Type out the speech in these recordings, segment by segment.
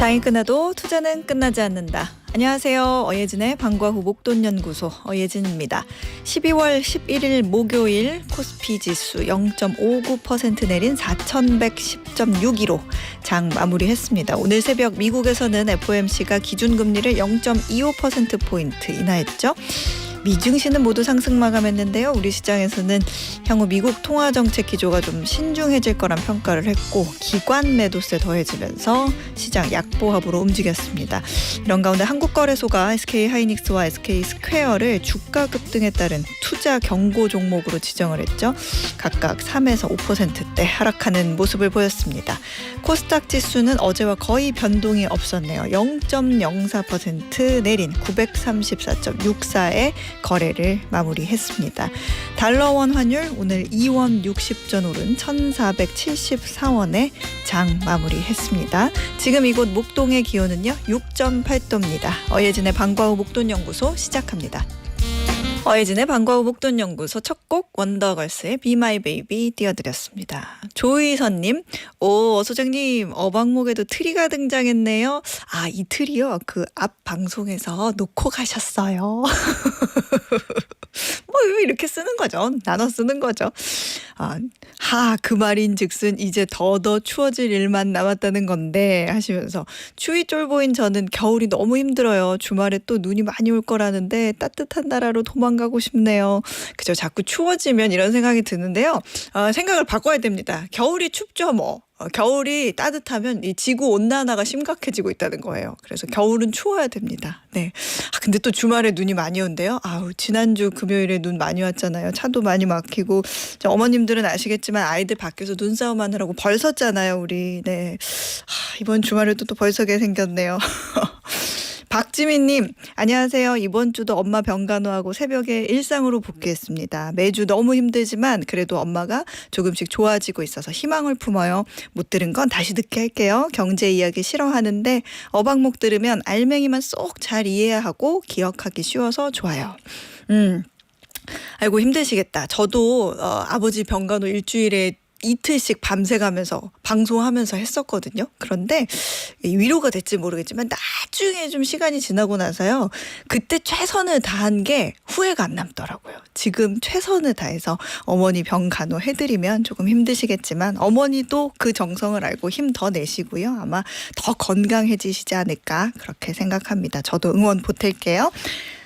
장이 끝나도 투자는 끝나지 않는다. 안녕하세요. 어예진의 방과후 목돈연구소 어예진입니다. 12월 11일 목요일 코스피 지수 0.59% 내린 4110.62로 장 마무리했습니다. 오늘 새벽 미국에서는 FOMC가 기준금리를 0.25%포인트 인하했죠. 미증시는 모두 상승 마감했는데요. 우리 시장에서는 향후 미국 통화정책 기조가 좀 신중해질 거란 평가를 했고 기관 매도세 더해지면서 시장 약보합으로 움직였습니다. 이런 가운데 한국거래소가 SK하이닉스와 SK스퀘어를 주가 급등에 따른 투자 경고 종목으로 지정을 했죠. 각각 3에서 5%대 하락하는 모습을 보였습니다. 코스닥 지수는 어제와 거의 변동이 없었네요. 0.04% 내린 934.64에 거래를 마무리했습니다. 달러원 환율 오늘 2원 60전 오른 1,474원에 장 마무리했습니다. 지금 이곳 목동의 기온은요 6.8도입니다. 어예진의 방과후 목돈연구소 시작합니다. 어예진의 방과후 목돈연구소 첫 곡 원더걸스의 Be My Baby 띄워드렸습니다. 조희선님, 오 소장님 어방목에도 트리가 등장했네요. 아, 이 트리요 그 앞 방송에서 놓고 가셨어요. 뭐 이렇게 쓰는 거죠. 나눠 쓰는 거죠. 그 말인즉슨 이제 더 추워질 일만 남았다는 건데 하시면서 추위 쫄보인 저는 겨울이 너무 힘들어요. 주말에 또 눈이 많이 올 거라는데 따뜻한 나라로 도망가고 싶네요. 그죠? 자꾸 추워지면 이런 생각이 드는데요. 생각을 바꿔야 됩니다. 겨울이 춥죠 뭐. 겨울이 따뜻하면 이 지구 온난화가 심각해지고 있다는 거예요. 그래서 겨울은 추워야 됩니다. 네. 근데 또 주말에 눈이 많이 온대요. 지난주 금요일에 눈 많이 왔잖아요. 차도 많이 막히고 어머님들은 아시겠지만 아이들 밖에서 눈싸움 하느라고 벌 섰잖아요. 우리. 네. 이번 주말에도 또 벌 서게 생겼네요. 박지민님, 안녕하세요. 이번 주도 엄마 병간호하고 새벽에 일상으로 복귀했습니다. 매주 너무 힘들지만 그래도 엄마가 조금씩 좋아지고 있어서 희망을 품어요. 못 들은 건 다시 듣게 할게요. 경제 이야기 싫어하는데 어방목 들으면 알맹이만 쏙 잘 이해해야 하고 기억하기 쉬워서 좋아요. 아이고 힘드시겠다. 저도 아버지 병간호 일주일에 이틀씩 밤새가면서 방송하면서 했었거든요. 그런데 위로가 될지 모르겠지만 나중에 좀 시간이 지나고 나서요. 그때 최선을 다한 게 후회가 안 남더라고요. 지금 최선을 다해서 어머니 병 간호해드리면 조금 힘드시겠지만 어머니도 그 정성을 알고 힘 더 내시고요. 아마 더 건강해지시지 않을까 그렇게 생각합니다. 저도 응원 보탤게요.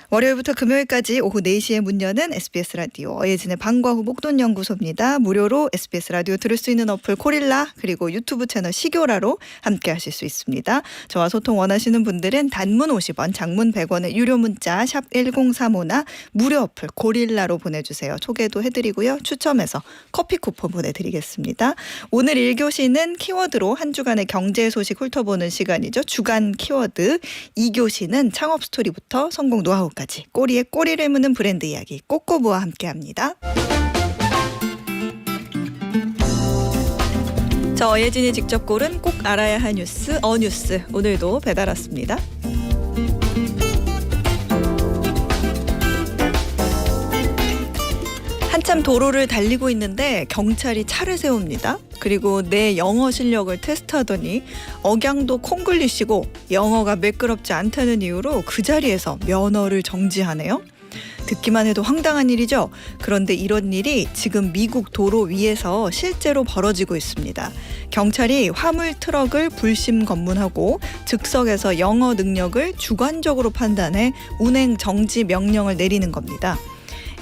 월요일부터 금요일까지 오후 4시에 문 여는 SBS 라디오 어예진의 방과후 목돈연구소입니다. 무료로 SBS 라디오 들을 수 있는 어플 코릴라 그리고 유튜브 채널 시교라로 함께 하실 수 있습니다. 저와 소통 원하시는 분들은 단문 50원, 장문 100원의 유료 문자 샵 1035나 무료 어플 고릴라로 보내주세요. 소개도 해드리고요. 추첨해서 커피 쿠폰 보내드리겠습니다. 오늘 1교시는 키워드로 한 주간의 경제 소식 훑어보는 시간이죠. 주간 키워드 2교시는 창업 스토리부터 성공 노하우 까지 꼬리에 꼬리를 무는 브랜드 이야기 꼬꼬부와 함께합니다. 저 어예진이 직접 고른 꼭 알아야 할 뉴스 어뉴스 오늘도 배달 왔습니다. 한참 도로를 달리고 있는데 경찰이 차를 세웁니다. 그리고 내 영어 실력을 테스트하더니 억양도 콩글리시고 영어가 매끄럽지 않다는 이유로 그 자리에서 면허를 정지하네요. 듣기만 해도 황당한 일이죠. 그런데 이런 일이 지금 미국 도로 위에서 실제로 벌어지고 있습니다. 경찰이 화물 트럭을 불심 검문하고 즉석에서 영어 능력을 주관적으로 판단해 운행 정지 명령을 내리는 겁니다.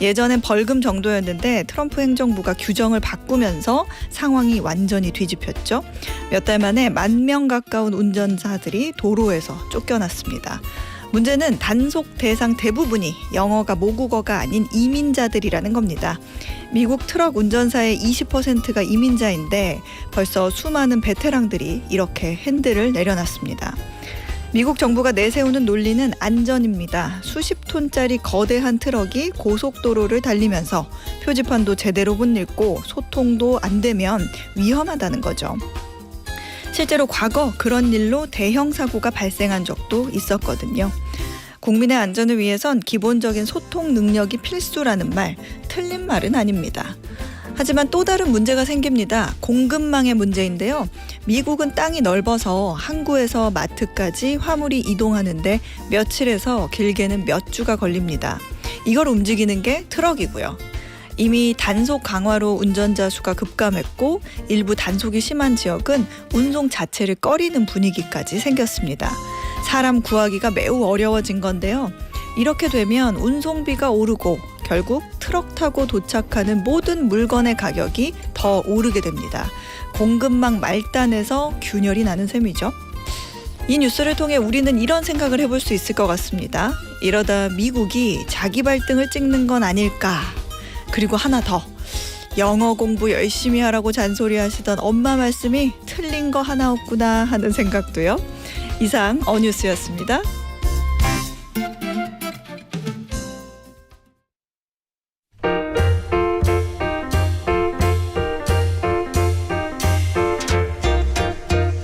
예전엔 벌금 정도였는데 트럼프 행정부가 규정을 바꾸면서 상황이 완전히 뒤집혔죠. 몇 달 만에 10,000명 가까운 운전사들이 도로에서 쫓겨났습니다. 문제는 단속 대상 대부분이 영어가 모국어가 아닌 이민자들이라는 겁니다. 미국 트럭 운전사의 20%가 이민자인데 벌써 수많은 베테랑들이 이렇게 핸들을 내려놨습니다. 미국 정부가 내세우는 논리는 안전입니다. 수십 톤짜리 거대한 트럭이 고속도로를 달리면서 표지판도 제대로 못 읽고 소통도 안 되면 위험하다는 거죠. 실제로 과거 그런 일로 대형 사고가 발생한 적도 있었거든요. 국민의 안전을 위해선 기본적인 소통 능력이 필수라는 말, 틀린 말은 아닙니다. 하지만 또 다른 문제가 생깁니다. 공급망의 문제인데요. 미국은 땅이 넓어서 항구에서 마트까지 화물이 이동하는데 며칠에서 길게는 몇 주가 걸립니다. 이걸 움직이는 게 트럭이고요. 이미 단속 강화로 운전자 수가 급감했고 일부 단속이 심한 지역은 운송 자체를 꺼리는 분위기까지 생겼습니다. 사람 구하기가 매우 어려워진 건데요. 이렇게 되면 운송비가 오르고 결국 트럭 타고 도착하는 모든 물건의 가격이 더 오르게 됩니다. 공급망 말단에서 균열이 나는 셈이죠. 이 뉴스를 통해 우리는 이런 생각을 해볼 수 있을 것 같습니다. 이러다 미국이 자기 발등을 찍는 건 아닐까. 그리고 하나 더. 영어 공부 열심히 하라고 잔소리하시던 엄마 말씀이 틀린 거 하나 없구나 하는 생각도요. 이상 어뉴스였습니다.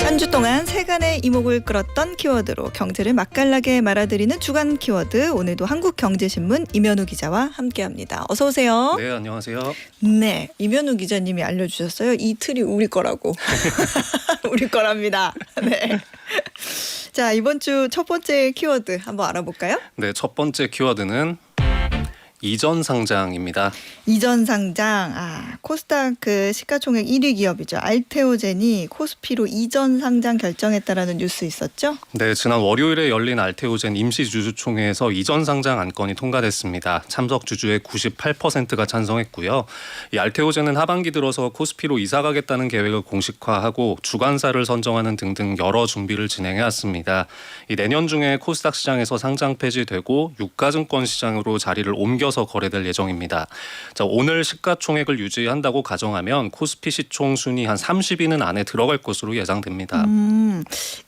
한 주 동안 세간의 이목을 끌었던 키워드로 경제를 맛깔나게 말아드리는 주간 키워드. 오늘도 한국경제신문 임현우 기자와 함께합니다. 어서 오세요. 네, 안녕하세요. 네, 임현우 기자님이 알려주셨어요. 이 틀이 우리 거라고. 우리 거랍니다. 네. 자, 이번 주 첫 번째 키워드 한번 알아볼까요? 네, 첫 번째 키워드는 이전 상장입니다. 이전 상장. 코스닥 그 시가총액 1위 기업이죠. 알테오젠이 코스피로 이전 상장 결정했다라는 뉴스 있었죠? 네, 지난 월요일에 열린 알테오젠 임시주주총회에서 이전 상장 안건이 통과됐습니다. 참석 주주의 98%가 찬성했고요. 이 알테오젠은 하반기 들어서 코스피로 이사가겠다는 계획을 공식화하고 주관사를 선정하는 등등 여러 준비를 진행해왔습니다. 이 내년 중에 코스닥 시장에서 상장 폐지되고 유가증권 시장으로 자리를 옮겨서 거래될 예정입니다. 자, 오늘 시가총액을 유지한다고 가정하면 코스피 시총 순위 한 30위는 안에 들어갈 것으로 예상됩니다.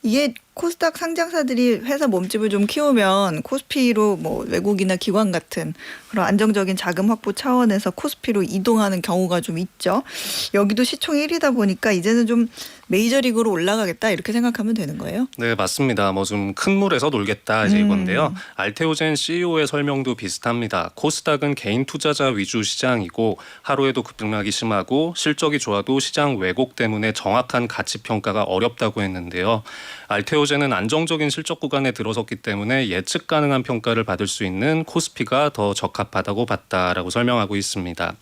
이게 코스닥 상장사들이 회사 몸집을 좀 키우면 코스피로 뭐 외국이나 기관 같은 그런 안정적인 자금 확보 차원에서 코스피로 이동하는 경우가 좀 있죠. 여기도 시총 1위다 보니까 이제는 좀 메이저리그로 올라가겠다 이렇게 생각하면 되는 거예요? 네, 맞습니다. 뭐 좀 큰 물에서 놀겠다 이제 이건데요. 알테오젠 CEO의 설명도 비슷합니다. 코스닥은 개인 투자자 위주 시장이고 하루에도 급등락이 심하고 실적이 좋아도 시장 왜곡 때문에 정확한 가치 평가가 어렵다고 했는데요. 알테오젠은 안정적인 실적 구간에 들어섰기 때문에 예측 가능한 평가를 받을 수 있는 코스피가 더 적합하다고 봤다라고 설명하고 있습니다.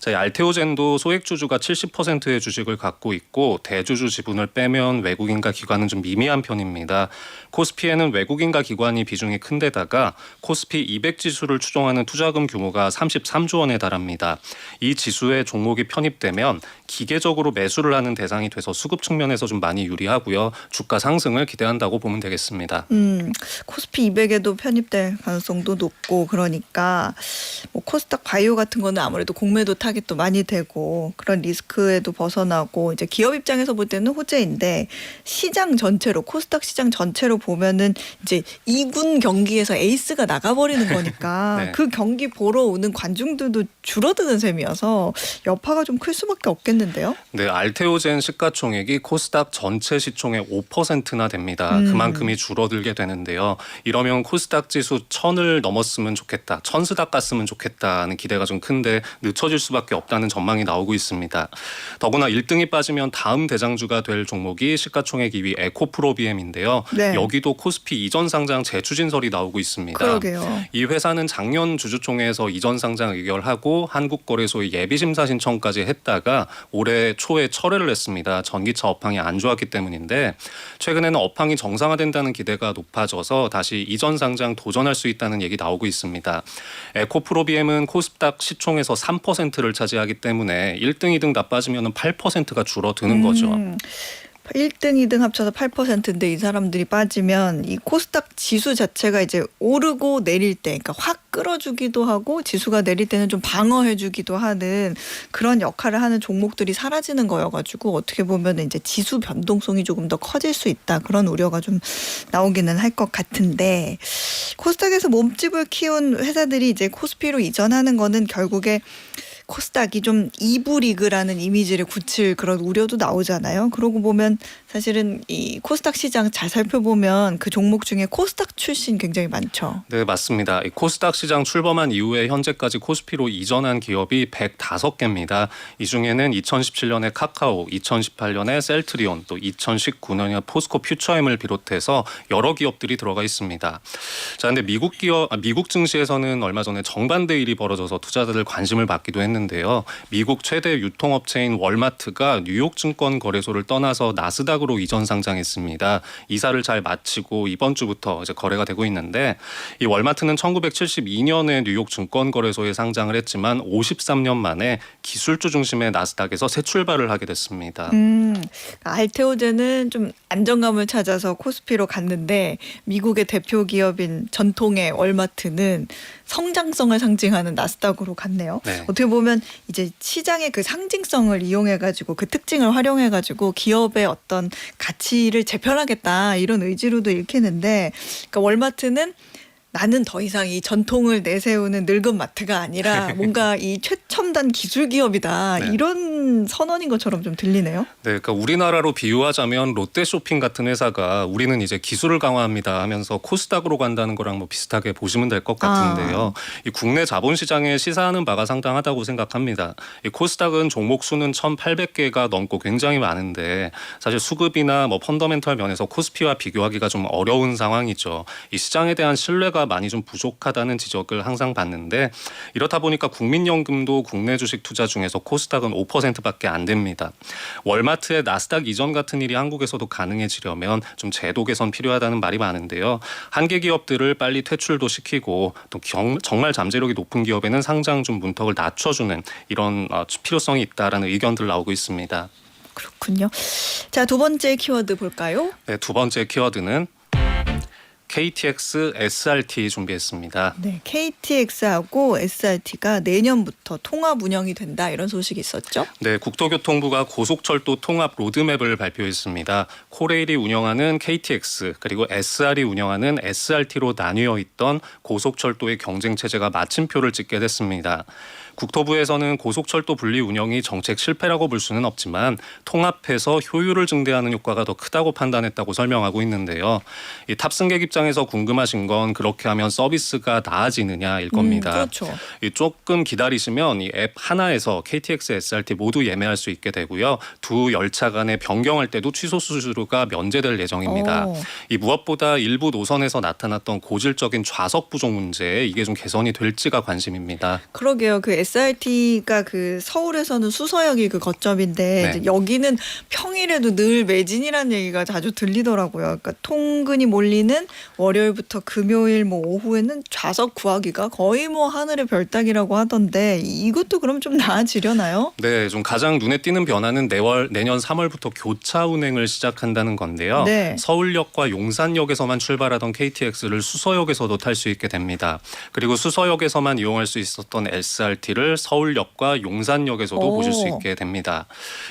자, 알테오젠도 소액 주주가 70%의 주식을 갖고 있고 대주주 지분을 빼면 외국인과 기관은 좀 미미한 편입니다. 코스피에는 외국인과 기관이 비중이 큰 데다가 코스피 200 지수를 추종하는 투자금 규모가 33조 원에 달합니다. 이 지수에 종목이 편입되면 기계적으로 매수를 하는 대상이 돼서 수급 측면에서 좀 많이 유리하고요. 주가 상승을 기대한다고 보면 되겠습니다. 코스피 200에도 편입될 가능성도 높고 그러니까 뭐 코스닥 바이오 같은 거는 아무래도 공매도 타깃도 많이 되고 그런 리스크에도 벗어나고 이제 기업 입장에서 볼 때는 호재인데 시장 전체로 코스닥 시장 전체로 보면은 이제 2군 경기에서 에이스가 나가버리는 거니까 네. 그 경기 보러 오는 관중들도 줄어드는 셈이어서 여파가 좀 클 수밖에 없겠는데요. 네, 알테오젠 시가총액이 코스닥 전체 시총의 5%나 됩니다. 그만큼이 줄어들게 되는데요. 이러면 코스닥 지수 1000을 넘었으면 좋겠다. 1000스닥 갔으면 좋겠다는 기대가 좀 큰데 늦춰질 수밖에 없다는 전망이 나오고 있습니다. 더구나 1등이 빠지면 다음 대장주가 될 종목이 시가총액 2위 에코프로비엠인데요. 네. 여기도 코스피 이전 상장 재추진설이 나오고 있습니다. 그러게요. 이 회사는 작년 주주총회에서 이전 상장 의결하고 한국거래소에 예비심사 신청까지 했다가 올해 초에 철회를 했습니다. 전기차 업황이 안 좋았기 때문인데 최근에는 업황이 정상화된다는 기대가 높아져서 다시 이전 상장 도전할 수 있다는 얘기 나오고 있습니다. 에코프로비엠은 코스닥 시총에서 3%를 차지하기 때문에 1등, 2등 다 빠지면 8%가 줄어드는 거죠. 1등, 2등 합쳐서 8%인데 이 사람들이 빠지면 이 코스닥 지수 자체가 이제 오르고 내릴 때 그러니까 확 끌어주기도 하고 지수가 내릴 때는 좀 방어해주기도 하는 그런 역할을 하는 종목들이 사라지는 거여가지고 어떻게 보면 이제 지수 변동성이 조금 더 커질 수 있다. 그런 우려가 좀 나오기는 할 것 같은데 코스닥에서 몸집을 키운 회사들이 이제 코스피로 이전하는 거는 결국에 코스닥이 좀 2부 리그라는 이미지를 굳힐 그런 우려도 나오잖아요. 그러고 보면 사실은 이 코스닥 시장 잘 살펴보면 그 종목 중에 코스닥 출신 굉장히 많죠. 네, 맞습니다. 이 코스닥 시장 출범한 이후에 현재까지 코스피로 이전한 기업이 105개입니다. 이 중에는 2017년에 카카오, 2018년에 셀트리온, 또 2019년에 포스코 퓨처엠을 비롯해서 여러 기업들이 들어가 있습니다. 자, 근데 미국 증시에서는 얼마 전에 정반대 일이 벌어져서 투자자들 관심을 받기도 했는데요. 미국 최대 유통업체인 월마트가 뉴욕 증권 거래소를 떠나서 나스닥으로 이전 상장했습니다. 이사를 잘 마치고 이번 주부터 이제 거래가 되고 있는데, 이 월마트는 1972년에 뉴욕 증권거래소에 상장을 했지만 53년 만에 기술주 중심의 나스닥에서 새 출발을 하게 됐습니다. 알테오젠은 좀 안정감을 찾아서 코스피로 갔는데 미국의 대표 기업인 전통의 월마트는 성장성을 상징하는 나스닥으로 갔네요. 네. 어떻게 보면 이제 시장의 그 상징성을 이용해가지고 그 특징을 활용해가지고 기업의 어떤 가치를 재편하겠다 이런 의지로도 읽히는데, 그러니까 월마트는 나는 더 이상 이 전통을 내세우는 늙은 마트가 아니라 뭔가 이 최첨단 기술 기업이다. 네. 이런 선언인 것처럼 좀 들리네요. 네, 그러니까 우리나라로 비유하자면 롯데쇼핑 같은 회사가 우리는 이제 기술을 강화합니다 하면서 코스닥으로 간다는 거랑 뭐 비슷하게 보시면 될 것 같은데요. 이 국내 자본시장에 시사하는 바가 상당하다고 생각합니다. 이 코스닥은 종목 수는 1,800개가 넘고 굉장히 많은데 사실 수급이나 뭐 펀더멘털 면에서 코스피와 비교하기가 좀 어려운 상황이죠. 이 시장에 대한 신뢰가 많이 좀 부족하다는 지적을 항상 받는데, 이렇다 보니까 국민연금도 국내 주식 투자 중에서 코스닥은 5%밖에 안 됩니다. 월마트의 나스닥 이전 같은 일이 한국에서도 가능해지려면 좀 제도 개선 필요하다는 말이 많은데요. 한계 기업들을 빨리 퇴출도 시키고 또 정말 잠재력이 높은 기업에는 상장 좀 문턱을 낮춰주는 이런 필요성이 있다라는 의견들 나오고 있습니다. 그렇군요. 자, 두 번째 키워드 볼까요? 네, 두 번째 키워드는 KTX SRT 준비했습니다. 네, KTX하고 SRT가 내년부터 통합 운영이 된다 이런 소식이 있었죠? 네, 국토교통부가 고속철도 통합 로드맵을 발표했습니다. 코레일이 운영하는 KTX 그리고 SR이 운영하는 SRT로 나뉘어 있던 고속철도의 경쟁 체제가 마침표를 찍게 됐습니다. 국토부에서는 고속철도 분리 운영이 정책 실패라고 볼 수는 없지만 통합해서 효율을 증대하는 효과가 더 크다고 판단했다고 설명하고 있는데요. 이 탑승객 입장에서 궁금하신 건 그렇게 하면 서비스가 나아지느냐일 겁니다. 그렇죠. 조금 기다리시면 이 앱 하나에서 KTX, SRT 모두 예매할 수 있게 되고요. 두 열차 간에 변경할 때도 취소 수수료가 면제될 예정입니다. 이 무엇보다 일부 노선에서 나타났던 고질적인 좌석 부족 문제, 이게 좀 개선이 될지가 관심입니다. 그러게요. 그 SRT가 그 서울에서는 수서역이 그 거점인데 네. 이제 여기는 평일에도 늘 매진이라는 얘기가 자주 들리더라고요. 그러니까 통근이 몰리는 월요일부터 금요일 뭐 오후에는 좌석 구하기가 거의 뭐 하늘의 별 따기라고 하던데 이것도 그럼 좀 나아지려나요? 네, 좀 가장 눈에 띄는 변화는 내년 3월부터 교차 운행을 시작한다는 건데요. 네. 서울역과 용산역에서만 출발하던 KTX를 수서역에서도 탈 수 있게 됩니다. 그리고 수서역에서만 이용할 수 있었던 SRT를 서울역과 용산역에서도 보실 수 있게 됩니다.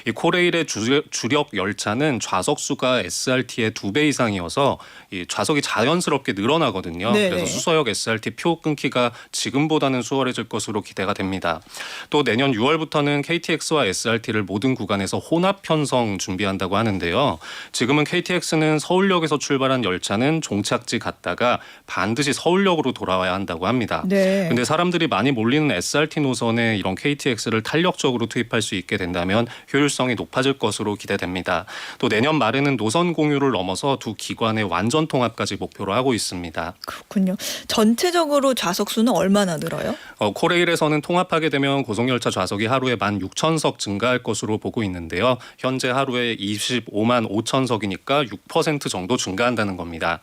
이 코레일의 주력 열차는 좌석 수가 SRT의 2배 이상이어서 이 좌석이 자연스럽게 늘어나거든요. 네네. 그래서 수서역 SRT 표 끊기가 지금보다는 수월해질 것으로 기대가 됩니다. 또 내년 6월부터는 KTX와 SRT를 모든 구간에서 혼합 편성 준비한다고 하는데요. 지금은 KTX는 서울역에서 출발한 열차는 종착지 갔다가 반드시 서울역으로 돌아와야 한다고 합니다. 네. 근데 사람들이 많이 몰리는 SRT 노선에 이런 KTX를 탄력적으로 투입할 수 있게 된다면 효율성이 높아질 것으로 기대됩니다. 또 내년 말에는 노선 공유를 넘어서 두 기관의 완전 통합까지 목표로 하고 있습니다. 그렇군요. 전체적으로 좌석 수는 얼마나 늘어요? 코레일에서는 통합하게 되면 고속열차 좌석이 하루에 16,000석 증가할 것으로 보고 있는데요. 현재 하루에 25만 5천석이니까 6% 정도 증가한다는 겁니다.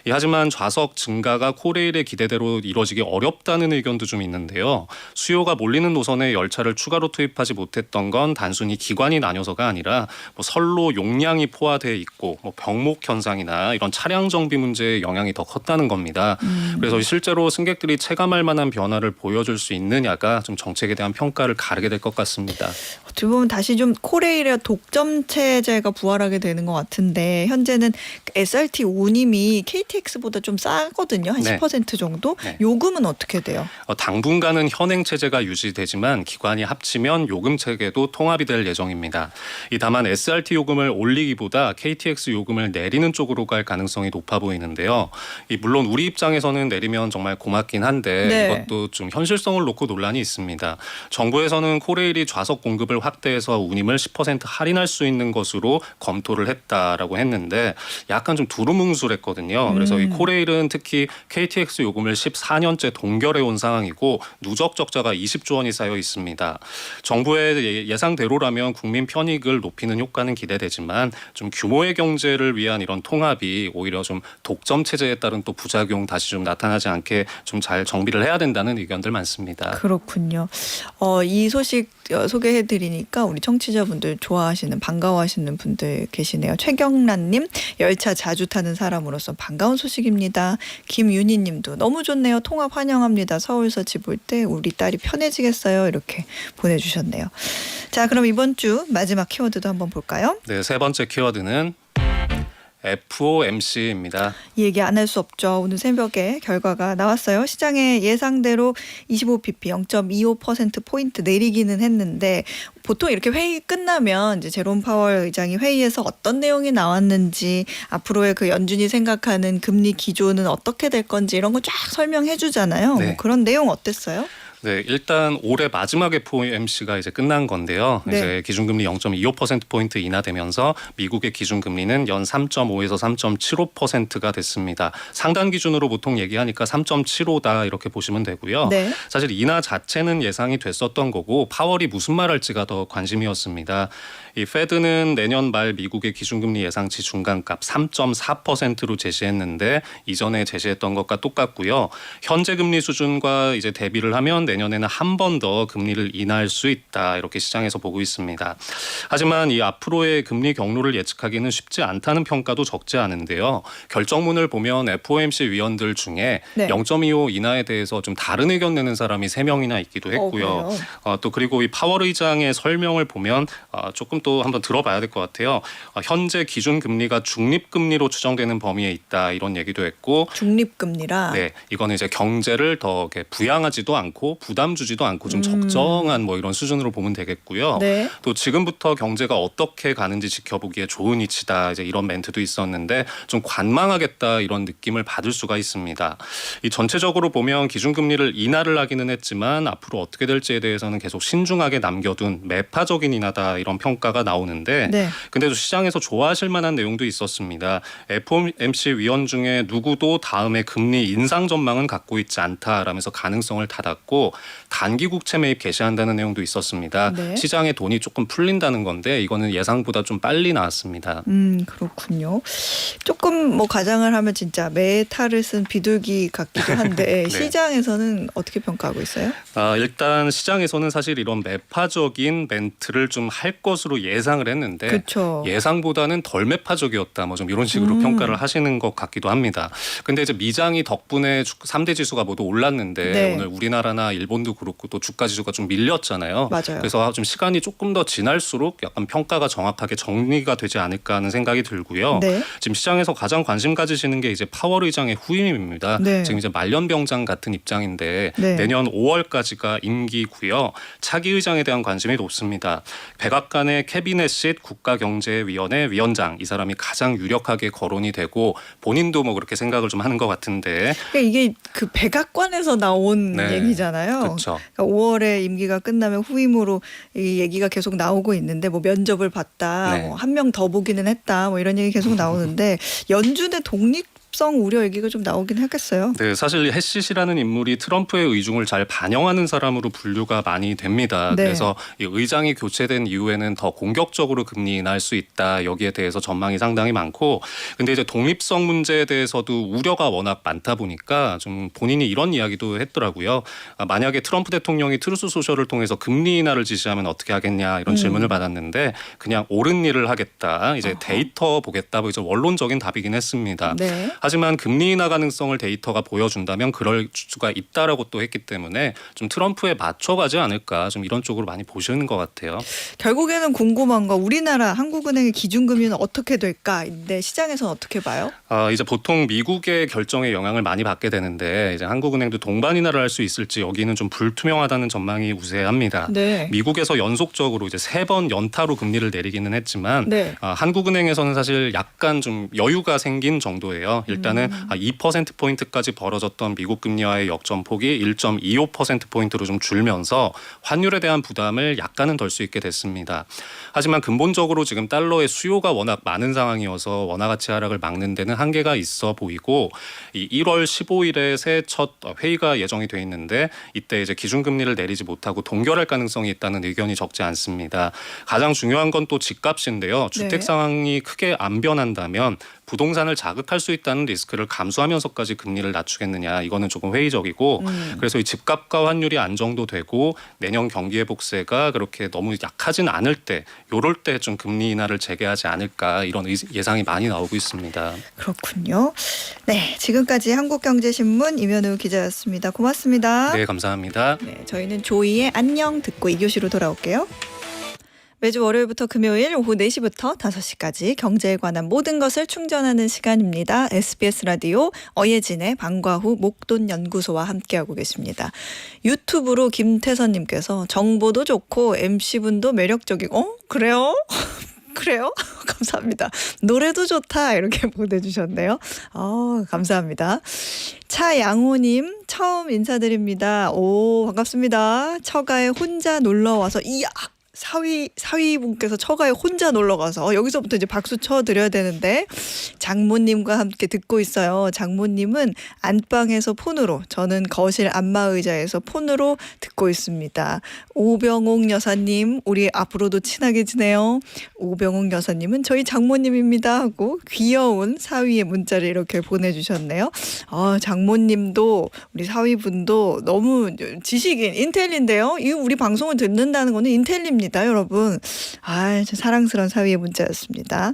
하지만 좌석 증가가 코레일의 기대대로 이뤄지기 어렵다는 의견도 좀 있는데요. 수요가 몰리는 노선에 열차를 추가로 투입하지 못했던 건 단순히 기관이 나뉘어서가 아니라 뭐 선로 용량이 포화되어 있고 뭐 병목 현상이나 이런 차량 정비 문제의 영향이 더 컸다는 겁니다. 그래서 실제로 승객들이 체감할 만한 변화를 보여줄 수 있느냐가 좀 정책에 대한 평가를 가르게 될 것 같습니다. 어떻게 보면 다시 좀 코레일의 독점 체제가 부활하게 되는 것 같은데 현재는 SRT 운임이 KTX보다 좀 싸거든요. 한 네. 10% 정도. 네. 요금은 어떻게 돼요? 당분간은 현행 체제가 체계가 유지되지만 기관이 합치면 요금 체계도 통합이 될 예정입니다. 다만 SRT 요금을 올리기보다 KTX 요금을 내리는 쪽으로 갈 가능성이 높아 보이는데요. 물론 우리 입장에서는 내리면 정말 고맙긴 한데 네. 이것도 좀 현실성을 놓고 논란이 있습니다. 정부에서는 코레일이 좌석 공급을 확대해서 운임을 10% 할인할 수 있는 것으로 검토를 했다라고 했는데 약간 좀 두루뭉술했거든요. 그래서 이 코레일은 특히 KTX 요금을 14년째 동결해 온 상황이고 누적 적자가 20조 원이 쌓여 있습니다. 정부의 예상대로라면 국민 편익을 높이는 효과는 기대되지만 좀 규모의 경제를 위한 이런 통합이 오히려 좀 독점 체제에 따른 또 부작용 다시 좀 나타나지 않게 좀 잘 정비를 해야 된다는 의견들 많습니다. 그렇군요. 이 소식 소개해드리니까 우리 청취자분들 좋아하시는 반가워하시는 분들 계시네요. 최경란님, 열차 자주 타는 사람으로서 반가운 소식입니다. 김윤희님도 너무 좋네요. 통합 환영합니다. 서울서 집 올 때 우리 딸이 편해지겠어요. 이렇게 보내주셨네요. 자, 그럼 이번 주 마지막 키워드도 한번 볼까요? 네, 세 번째 키워드는 FOMC입니다. 이 얘기 안 할 수 없죠. 오늘 새벽에 결과가 나왔어요. 시장의 예상대로 25pp 0.25%포인트 내리기는 했는데 보통 이렇게 회의 끝나면 이제 제롬 파월 의장이 회의에서 어떤 내용이 나왔는지 앞으로의 그 연준이 생각하는 금리 기조는 어떻게 될 건지 이런 거 쫙 설명해 주잖아요. 네. 뭐 그런 내용 어땠어요? 네, 일단 올해 마지막 FOMC가 이제 끝난 건데요. 네. 이제 기준금리 0.25%포인트 인하되면서 미국의 기준금리는 연 3.5에서 3.75%가 됐습니다. 상단 기준으로 보통 얘기하니까 3.75다 이렇게 보시면 되고요. 네. 사실 인하 자체는 예상이 됐었던 거고 파월이 무슨 말 할지가 더 관심이었습니다. 이 페드는 내년 말 미국의 기준금리 예상치 중간값 3.4%로 제시했는데 이전에 제시했던 것과 똑같고요. 현재 금리 수준과 이제 대비를 하면 내년에는 한 번 더 금리를 인하할 수 있다 이렇게 시장에서 보고 있습니다. 하지만 이 앞으로의 금리 경로를 예측하기는 쉽지 않다는 평가도 적지 않은데요. 결정문을 보면 FOMC 위원들 중에 네. 0.25 인하에 대해서 좀 다른 의견 내는 사람이 3명이나 있기도 했고요. 그래요? 또 그리고 이 파월 의장의 설명을 보면 조금 또 한번 들어봐야 될 것 같아요. 현재 기준 금리가 중립 금리로 추정되는 범위에 있다 이런 얘기도 했고 중립금리라. 네, 이거는 이제 경제를 더 이렇게 부양하지도 않고 부담 주지도 않고 좀 적정한 뭐 이런 수준으로 보면 되겠고요. 네. 또 지금부터 경제가 어떻게 가는지 지켜보기에 좋은 위치다 이제 이런 멘트도 있었는데 좀 관망하겠다 이런 느낌을 받을 수가 있습니다. 이 전체적으로 보면 기준금리를 인하를 하기는 했지만 앞으로 어떻게 될지에 대해서는 계속 신중하게 남겨둔 매파적인 인하다 이런 평가가 나오는데 네. 근데도 시장에서 좋아하실 만한 내용도 있었습니다. FOMC 위원 중에 누구도 다음에 금리 인상 전망은 갖고 있지 않다라면서 가능성을 닫았고 단기 국채 매입 개시한다는 내용도 있었습니다. 네. 시장에 돈이 조금 풀린다는 건데 이거는 예상보다 좀 빨리 나왔습니다. 그렇군요. 조금 뭐 가장을 하면 진짜 메탈을 쓴 비둘기 같기도 한데 네. 시장에서는 어떻게 평가하고 있어요? 일단 시장에서는 사실 이런 매파적인 멘트를 좀 할 것으로 예상을 했는데 그렇죠. 예상보다는 덜 매파적이었다. 뭐 좀 이런 식으로 평가를 하시는 것 같기도 합니다. 근데 이제 미장이 덕분에 3대 지수가 모두 올랐는데 네. 오늘 우리나라나 일본도 그렇고 또 주가 지수가 좀 밀렸잖아요. 맞아요. 그래서 좀 시간이 조금 더 지날수록 약간 평가가 정확하게 정리가 되지 않을까 하는 생각이 들고요. 네. 지금 시장에서 가장 관심 가지시는 게 이제 파월 의장의 후임입니다. 네. 지금 이제 말년병장 같은 입장인데 네. 내년 5월까지가 임기고요. 차기 의장에 대한 관심이 높습니다. 백악관의 캐비넷 국가경제위원회 위원장 이 사람이 가장 유력하게 거론이 되고 본인도 뭐 그렇게 생각을 좀 하는 것 같은데 그러니까 이게 그 백악관에서 나온 네. 얘기잖아요. 그렇죠. 그러니까 5월에 임기가 끝나면 후임으로 이 얘기가 계속 나오고 있는데 뭐 면접을 봤다, 네. 뭐 한 명 더 보기는 했다, 뭐 이런 얘기 계속 나오는데 연준의 독립성 우려 얘기가 좀 나오긴 하겠어요. 네, 사실 해시시라는 인물이 트럼프의 의중을 잘 반영하는 사람으로 분류가 많이 됩니다. 네. 그래서 이 의장이 교체된 이후에는 더 공격적으로 금리 인하할 수 있다. 여기에 대해서 전망이 상당히 많고, 근데 이제 독립성 문제에 대해서도 우려가 워낙 많다 보니까 좀 본인이 이런 이야기도 했더라고요. 만약에 트럼프 대통령이 트루스 소셜을 통해서 금리 인하를 지시하면 어떻게 하겠냐 이런 질문을 받았는데 그냥 옳은 일을 하겠다. 이제 데이터 보겠다. 뭐 이제 원론적인 답이긴 했습니다. 네. 하지만 금리 인하 가능성을 데이터가 보여준다면 그럴 수가 있다라고 또 했기 때문에 좀 트럼프에 맞춰가지 않을까 좀 이런 쪽으로 많이 보시는 것 같아요. 결국에는 궁금한 거 우리나라 한국은행의 기준금리는 어떻게 될까인데 시장에서는 어떻게 봐요? 이제 보통 미국의 결정에 영향을 많이 받게 되는데 이제 한국은행도 동반 인하를 할 수 있을지 여기는 좀 불투명하다는 전망이 우세합니다. 네. 미국에서 연속적으로 이제 3번 연타로 금리를 내리기는 했지만 네. 한국은행에서는 사실 약간 좀 여유가 생긴 정도예요. 일단은 2%포인트까지 벌어졌던 미국 금리와의 역전폭이 1.25%포인트로 좀 줄면서 환율에 대한 부담을 약간은 덜 수 있게 됐습니다. 하지만 근본적으로 지금 달러의 수요가 워낙 많은 상황이어서 원화 가치 하락을 막는 데는 한계가 있어 보이고 이 1월 15일에 새해 첫 회의가 예정이 돼 있는데 이때 이제 기준금리를 내리지 못하고 동결할 가능성이 있다는 의견이 적지 않습니다. 가장 중요한 건 또 집값인데요. 주택 네. 상황이 크게 안 변한다면 부동산을 자극할 수 있다는 리스크를 감수하면서까지 금리를 낮추겠느냐 이거는 조금 회의적이고 그래서 이 집값과 환율이 안정도되고 내년 경기 회복세가 그렇게 너무 약하진 않을 때 요럴 때 좀 금리 인하를 재개하지 않을까 이런 예상이 많이 나오고 있습니다. 그렇군요. 네, 지금까지 한국경제신문 임현우 기자였습니다. 고맙습니다. 네, 감사합니다. 네, 저희는 조이의 안녕 듣고 2교시로 돌아올게요. 매주 월요일부터 금요일 오후 4시부터 5시까지 경제에 관한 모든 것을 충전하는 시간입니다. SBS 라디오 어예진의 방과후 목돈연구소와 함께하고 계십니다. 유튜브로 김태선님께서 정보도 좋고 MC분도 매력적이고 그래요? 그래요? 감사합니다. 노래도 좋다 이렇게 보내주셨네요. 감사합니다. 차양호님 처음 인사드립니다. 오 반갑습니다. 처가에 혼자 놀러와서 이야 사위분께서 처가에 혼자 놀러가서 여기서부터 이제 박수 쳐드려야 되는데 장모님과 함께 듣고 있어요. 장모님은 안방에서 폰으로 저는 거실 안마의자에서 폰으로 듣고 있습니다. 오병옥 여사님 우리 앞으로도 친하게 지내요. 오병옥 여사님은 저희 장모님입니다 하고 귀여운 사위의 문자를 이렇게 보내주셨네요. 장모님도 우리 사위분도 너무 지식인 인텔인데요. 이 우리 방송을 듣는다는 거는 인텔입니다. 여러분. 참 사랑스러운 사위의 문자였습니다.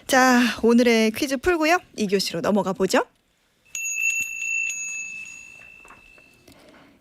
자, 오늘의 퀴즈 풀고요. 2교시로 넘어가 보죠.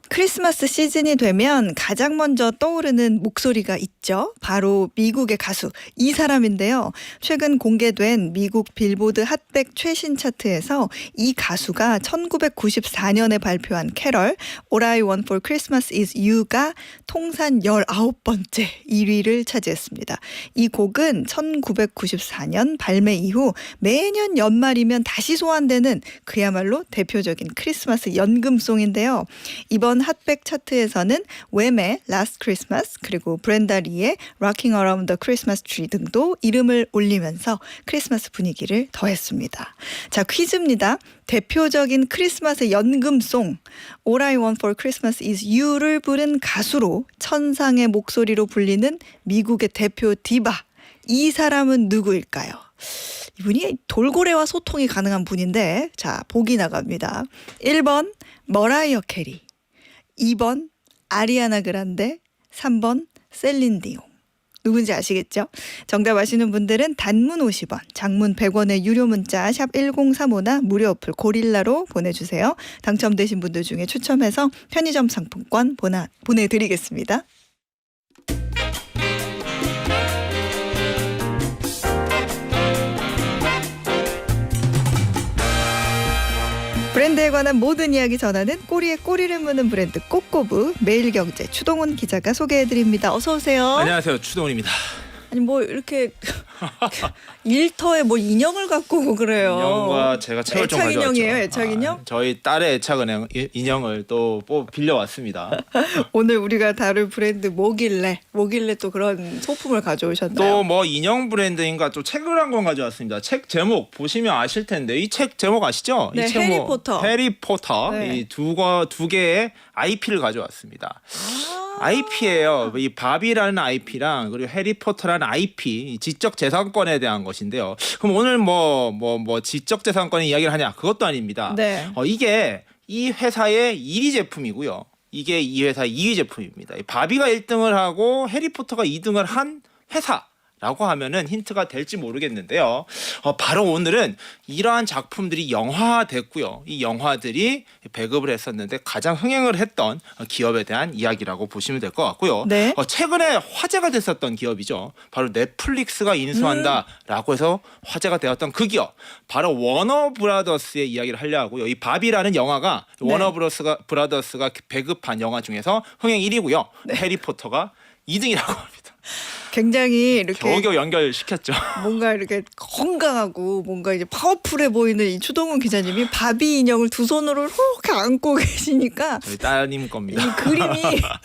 크리스마스 시즌이 되면 가장 먼저 떠오르는 목소리가 있죠. 바로 미국의 가수 이 사람인데요. 최근 공개된 미국 빌보드 핫백 최신 차트에서 이 가수가 1994년에 발표한 캐럴 All I Want for Christmas is You가 통산 19번째 1위를 차지했습니다. 이 곡은 1994년 발매 이후 매년 연말이면 다시 소환되는 그야말로 대표적인 크리스마스 연금송인데요. 이번 핫백 차트에서는 웸의 Last Christmas 그리고 브렌다 리의 Rocking Around the Christmas Tree 등도 이름을 올리면서 크리스마스 분위기를 더했습니다. 자, 퀴즈입니다. 대표적인 크리스마스 연금송 All I Want for Christmas is You를 부른 가수로 천상의 목소리로 불리는 미국의 대표 디바 이 사람은 누구일까요? 이분이 돌고래와 소통이 가능한 분인데 자 보기 나갑니다. 1번 머라이어 캐리 2번 아리아나 그란데 3번 셀린 디옹 누군지 아시겠죠? 정답 아시는 분들은 단문 50원, 장문 100원의 유료 문자 샵 1035나 무료 어플 고릴라로 보내주세요. 당첨되신 분들 중에 추첨해서 편의점 상품권 보내드리겠습니다. 브랜드에 관한 모든 이야기 전하는 꼬리에 꼬리를 무는 브랜드 꼬꼬부 매일경제 추동훈 기자가 소개해드립니다. 어서 오세요. 안녕하세요. 추동훈입니다. 아니 뭐 이렇게 일터에 뭐 인형을 갖고 오고 그래요. 인형과 제가 책을 좀 애착 가져왔죠. 인형이에요. 애착 인형? 저희 딸의 애착 인형을 또 빌려왔습니다. 오늘 우리가 다룰 브랜드 뭐길래 또 그런 소품을 가져오셨나요? 또 뭐 인형 브랜드인가 또 책을 한 권 가져왔습니다. 책 제목 보시면 아실 텐데 이 책 제목 아시죠? 네, 이 책 해리포터. 해리포터 네. 이 두 개의 IP를 가져왔습니다. IP예요. 이 바비라는 IP랑 그리고 해리포터라는 IP 이 지적 재산권에 대한 것인데요. 그럼 오늘 뭐 지적 재산권의 이야기를 하냐? 그것도 아닙니다. 네. 이게 이 회사의 1위 제품이고요. 이게 이 회사의 2위 제품입니다. 이 바비가 1등을 하고 해리포터가 2등을 한 회사. 라고 하면은 힌트가 될지 모르겠는데요. 바로 오늘은 이러한 작품들이 영화화됐고요. 이 영화들이 배급을 했었는데 가장 흥행을 했던 기업에 대한 이야기라고 보시면 될 것 같고요. 네. 최근에 화제가 됐었던 기업이죠. 바로 넷플릭스가 인수한다라고 해서 화제가 되었던 그 기업. 바로 워너브라더스의 이야기를 하려 하고요. 이 바비라는 영화가 네. 워너브라더스가 배급한 영화 중에서 흥행 1위고요. 해리포터가 2등이라고 합니다. 굉장히 이렇게 겨우겨우 연결시켰죠. 뭔가 이렇게 건강하고 뭔가 이제 파워풀해 보이는 이 추동훈 기자님이 바비 인형을 두 손으로 이렇게 안고 계시니까 저희 따님 겁니다. 이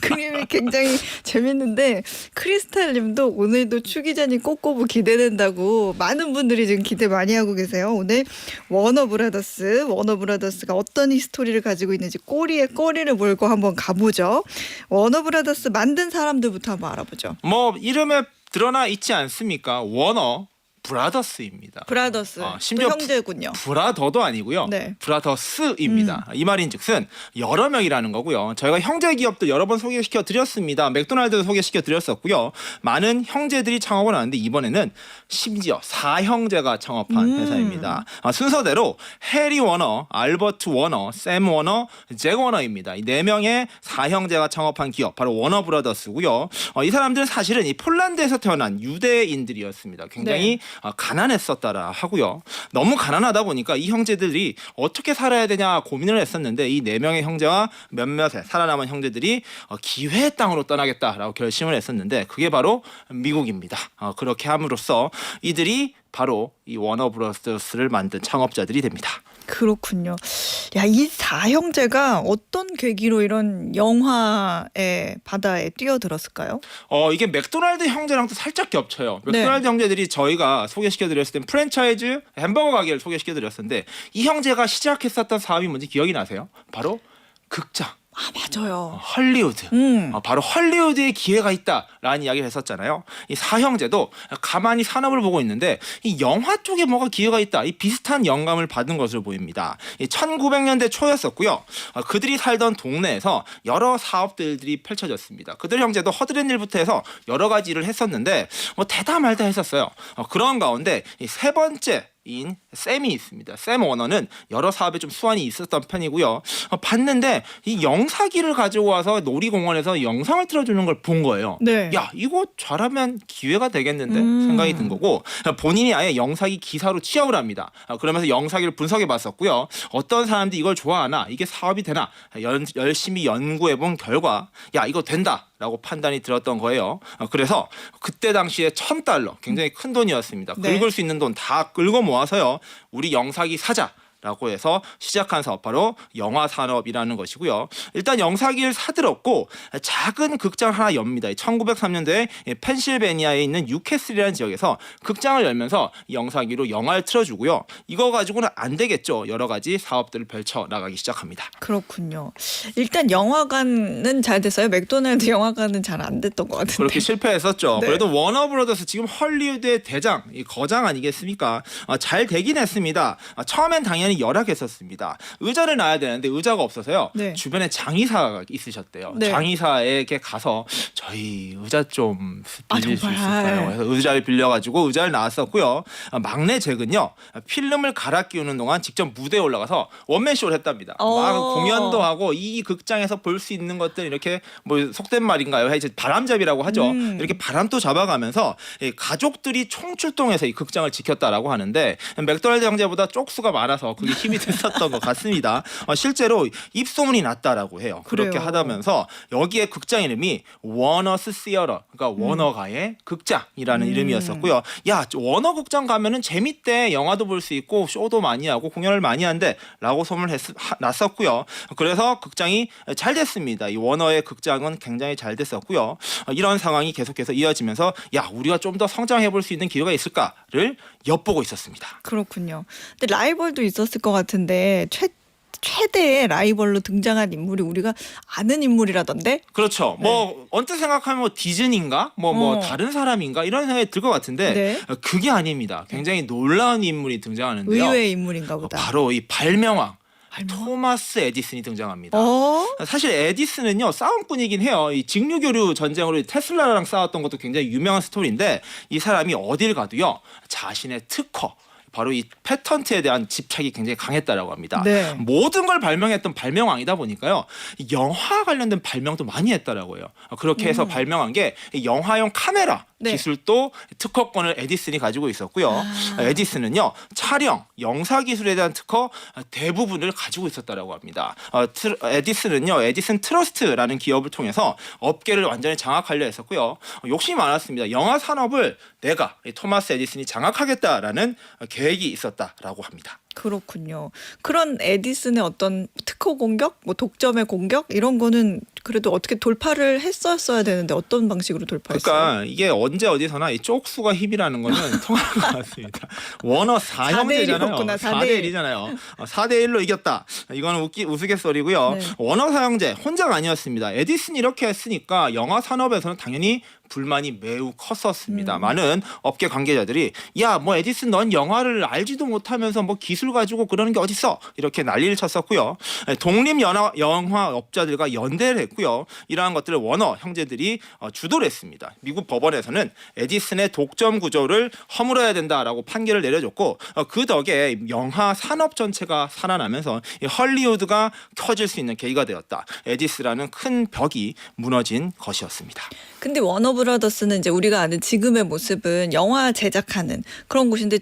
그림이 굉장히 재밌는데 크리스탈님도 오늘도 추 기자님 꽃고부 기대된다고 많은 분들이 지금 기대 많이 하고 계세요. 오늘 워너브라더스가 어떤 히스토리를 가지고 있는지 꼬리에 꼬리를 물고 한번 가보죠. 워너브라더스 만든 사람들부터 한번 알아보죠. 뭐 이름에 드러나 있지 않습니까? 워너 브라더스입니다. 브라더스 심지어 또 형제군요. 브라더도 아니고요. 네. 브라더스입니다. 이 말인즉슨 여러 명이라는 거고요. 저희가 형제 기업도 여러 번 소개시켜 드렸습니다. 맥도날드도 소개시켜 드렸었고요. 많은 형제들이 창업을 하는데 이번에는 심지어 4형제가 창업한 회사입니다. 순서대로 해리 워너, 알버트 워너, 샘 워너, 잭 워너입니다. 이 4명의 4형제가 창업한 기업 바로 워너 브라더스고요. 이 사람들은 사실은 이 폴란드에서 태어난 유대인들이었습니다. 굉장히 가난했었다라 하고요. 너무 가난하다 보니까 이 형제들이 어떻게 살아야 되냐 고민을 했었는데 이 4명의 형제와 몇몇의 살아남은 형제들이 기회의 땅으로 떠나겠다라고 결심을 했었는데 그게 바로 미국입니다. 그렇게 함으로써 이들이 바로 이 워너브라더스를 만든 창업자들이 됩니다. 그렇군요. 야, 이 4형제가 어떤 계기로 이런 영화의 바다에 뛰어들었을까요? 이게 맥도날드 형제랑도 살짝 겹쳐요. 맥도날드 형제들이 저희가 소개시켜드렸을 땐 프랜차이즈 햄버거 가게를 소개시켜드렸었는데 이 형제가 시작했었던 사업이 뭔지 기억이 나세요? 바로 극장. 아, 맞아요. 헐리우드. 바로 헐리우드에 기회가 있다라는 이야기를 했었잖아요. 이 4형제도 가만히 산업을 보고 있는데 이 영화 쪽에 뭐가 기회가 있다. 이 비슷한 영감을 받은 것으로 보입니다. 1900년대 초였었고요. 그들이 살던 동네에서 여러 사업들이 펼쳐졌습니다. 그들 형제도 허드렛 일부터 해서 여러 가지 일을 했었는데 뭐 대다 말다 했었어요. 그런 가운데 이 세 번째 인 샘이 있습니다. 샘 워너는 여러 사업에 좀 수완이 있었던 편이고요. 봤는데 이 영사기를 가지고 와서 놀이공원에서 영상을 틀어주는 걸 본 거예요. 네. 야, 이거 잘하면 기회가 되겠는데 생각이 든 거고 본인이 아예 영사기 기사로 취업을 합니다. 그러면서 영사기를 분석해 봤었고요. 어떤 사람들이 이걸 좋아하나 이게 사업이 되나 열심히 연구해 본 결과 야, 이거 된다. 라고 판단이 들었던 거예요. 그래서 그때 당시에 $1,000 굉장히 큰 돈이었습니다. 네. 긁을 수 있는 돈 다 끌고 모아서요. 우리 영사기 사자. 라고 해서 시작한 사업 바로 영화 산업이라는 것이고요. 일단 영사기를 사들었고 작은 극장 하나 엽니다. 1903년도에 펜실베니아에 있는 뉴캐슬이라는 지역에서 극장을 열면서 영사기로 영화를 틀어주고요. 이거 가지고는 안 되겠죠. 여러 가지 사업들을 펼쳐나가기 시작합니다. 그렇군요. 일단 영화관은 잘 됐어요. 맥도날드 영화관은 잘 안 됐던 것 같은데. 그렇게 실패했었죠. 네. 그래도 워너브라더스 지금 헐리우드의 대장, 이 거장 아니겠습니까? 잘 되긴 했습니다. 처음엔 당연히 열악했었습니다. 의자를 놔야 되는데 의자가 없어서요. 네. 주변에 장의사가 있으셨대요. 네. 장의사에게 가서 저희 의자 좀 빌릴 수 정말? 있을까요? 그래서 의자를 빌려가지고 의자를 나왔었고요. 막내 잭은요. 필름을 갈아 끼우는 동안 직접 무대에 올라가서 원맨쇼를 했답니다. 막 공연도 하고 이 극장에서 볼 수 있는 것들 이렇게 뭐 속된 말인가요? 이제 바람잡이라고 하죠. 이렇게 바람도 잡아가면서 가족들이 총출동해서 이 극장을 지켰다라고 하는데 맥도날드 형제보다 쪽수가 많아서 그게 힘이 됐었던 것 같습니다. 실제로 입소문이 났다라고 해요. 그렇게 그래요. 하다면서 여기에 극장 이름이 워너스 시어터, 그러니까 워너가의 극장이라는 이름이었었고요. 야, 워너 극장 가면은 재밌대. 영화도 볼 수 있고 쇼도 많이 하고 공연을 많이 한대라고 소문을 났었고요. 그래서 극장이 잘 됐습니다. 이 워너의 극장은 굉장히 잘 됐었고요. 이런 상황이 계속해서 이어지면서 야, 우리가 좀 더 성장해 볼 수 있는 기회가 있을까를 엿보고 있었습니다. 그렇군요. 근데 라이벌도 있었을 것 같은데 최대의 라이벌로 등장한 인물이 우리가 아는 인물이라던데? 그렇죠. 뭐 언뜻 생각하면 뭐 디즈니인가? 뭐 다른 사람인가? 이런 생각이 들 것 같은데 네. 그게 아닙니다. 굉장히 놀라운 인물이 등장하는데요. 의외의 인물인가 보다. 바로 이 발명왕 토마스 에디슨이 등장합니다. 어? 사실 에디슨은요 싸움꾼이긴 해요. 이 직류교류 전쟁으로 테슬라랑 싸웠던 것도 굉장히 유명한 스토리인데 이 사람이 어딜 가도요 자신의 특허 바로 이 패턴트에 대한 집착이 굉장히 강했다라고 합니다. 네. 모든 걸 발명했던 발명왕이다 보니까요. 이 영화 관련된 발명도 많이 했다라고 해요. 그렇게 해서 발명한 게 이 영화용 카메라 네. 기술도 특허권을 에디슨이 가지고 있었고요. 에디슨은요. 촬영, 영사 기술에 대한 특허 대부분을 가지고 있었다라고 합니다. 에디슨은요. 에디슨 트러스트라는 기업을 통해서 업계를 완전히 장악하려 했었고요. 욕심이 많았습니다. 영화 산업을 내가 토마스 에디슨이 장악하겠다라는 계획이 있었다라고 합니다. 그렇군요. 그런 에디슨의 어떤 특허 공격, 뭐 독점의 공격 이런 거는 그래도 어떻게 돌파를 했었어야 되는데 어떤 방식으로 돌파했어요? 그러니까 이게 언제 어디서나 이 쪽수가 힘이라는 거는 통하는 것 같습니다. 워너 4형제잖아요. 4대 1이었구나, 4대 1이잖아요. 4대 1로 이겼다. 이거는 우스갯소리고요. 네. 워너 4형제 혼자가 아니었습니다. 에디슨이 이렇게 했으니까 영화 산업에서는 당연히 불만이 매우 컸었습니다. 많은 업계 관계자들이 야, 뭐 에디슨 넌 영화를 알지도 못하면서 뭐 기술 가지고 그러는 게 어딨어? 이렇게 난리를 쳤었고요. 독립 영화업자들과 연대를 했고요. 이러한 것들을 워너 형제들이 주도를 했습니다. 미국 법원에서는 에디슨의 독점 구조를 허물어야 된다라고 판결을 내려줬고 그 덕에 영화 산업 전체가 살아나면서 이 헐리우드가 켜질 수 있는 계기가 되었다. 에디슨이라는 큰 벽이 무너진 것이었습니다. 근데 워너브라더스는 이제 우리가 아는 지금의 모습은 영화 제작하는 그런 곳인데